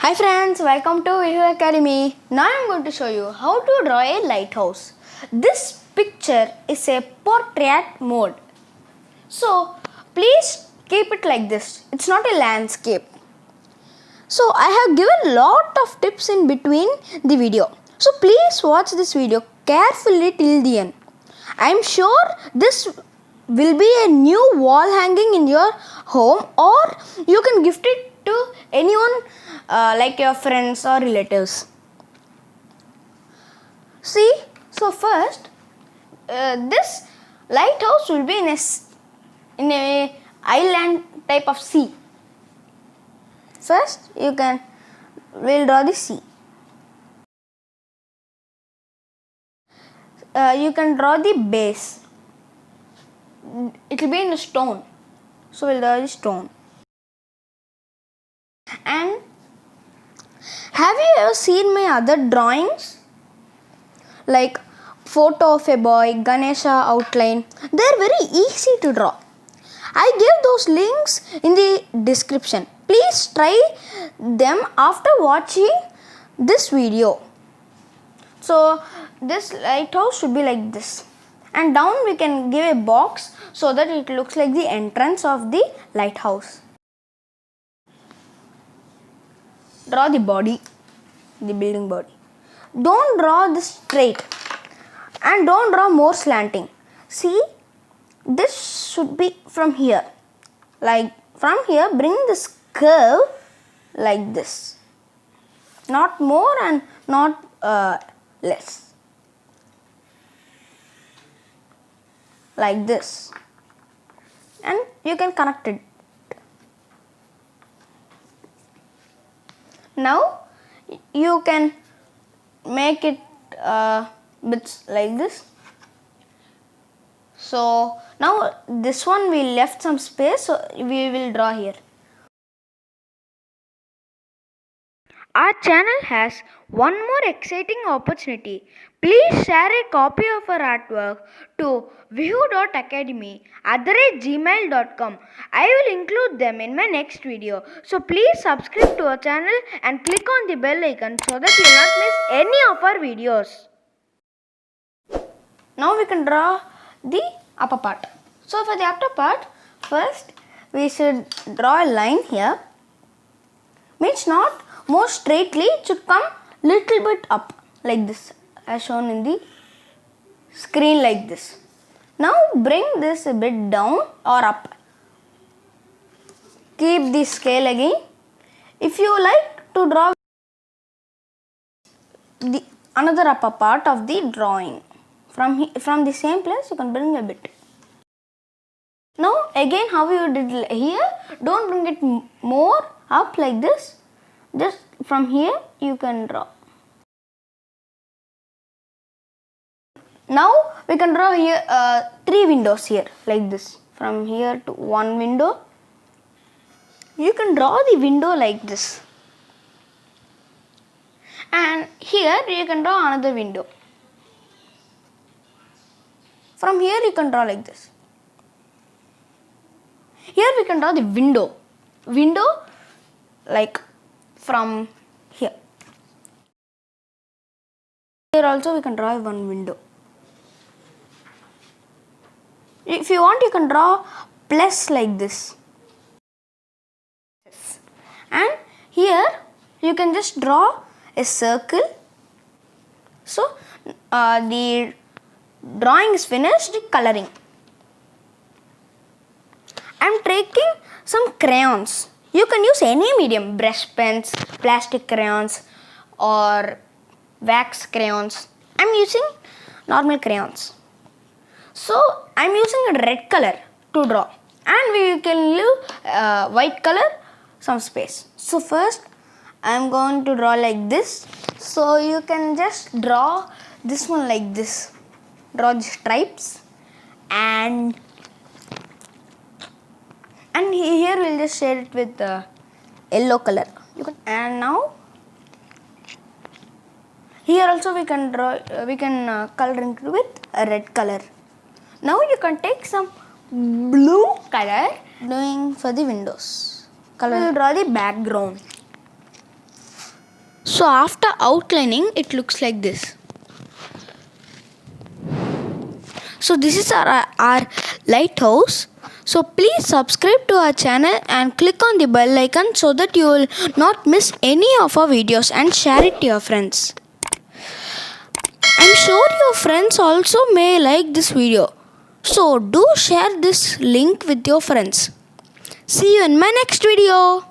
Hi friends, welcome to Vihu Academy. Now I am going to show you how to draw a lighthouse. This picture is a portrait mode. So please keep it like this. It's not a landscape. So I have given lot of tips in between the video. So please watch this video carefully till the end. I am sure this will be a new wall hanging in your home, or you can gift it to anyone like your friends or relatives. See, so first this lighthouse will be in a island type of sea. First we'll draw the sea. You can draw the base. It will be in a stone, so we'll draw the stone. And have you ever seen my other drawings, like photo of a boy, ganesha outline? They're very easy to draw. I gave those links in the description. Please try them after watching this video. So this lighthouse should be like this, and down we can give a box so that it looks like the entrance of the lighthouse. Draw the body, the building body. Don't draw this straight, and don't draw more slanting. See, this should be from here. Like from here, bring this curve like this. Not more and not less. Like this. And you can connect it. Now you can make it bits like this. So now this one we left some space, so we will draw here. Our channel has one more exciting opportunity. Please share a copy of our artwork to vihu.academy@gmail.com. I will include them in my next video. So please subscribe to our channel and click on the bell icon so that you will not miss any of our videos. Now we can draw the upper part. So for the upper part, first we should draw a line here. Means not more straightly, it should come little bit up like this, as shown in the screen like this. Now bring this a bit down or up. Keep the scale again. If you like to draw the another upper part of the drawing, from the same place you can bring a bit. Now again, how you did here, don't bring it more up like this. Just from here you can draw. Now we can draw here 3 windows here like this. From here to one window. You can draw the window like this. And here you can draw another window. From here you can draw like this. Here we can draw the window. Window like from here. Here also we can draw one window. If you want, you can draw plus like this. And here you can just draw a circle. So the drawing is finished. Coloring. I am taking some crayons. You can use any medium, brush pens, plastic crayons or wax crayons. I am using normal crayons. So I am using a red color to draw, and we can leave white color some space. So first I am going to draw like this. So you can just draw this one like this. Draw the stripes, and here we'll just shade it with yellow color. And now here also we can draw. We can color it with a red color. Now you can take some blue color, doing for the windows. Color. We'll draw the background. So after outlining, it looks like this. So this is our lighthouse. So please subscribe to our channel and click on the bell icon so that you will not miss any of our videos, and share it to your friends. I'm sure your friends also may like this video. So do share this link with your friends. See you in my next video.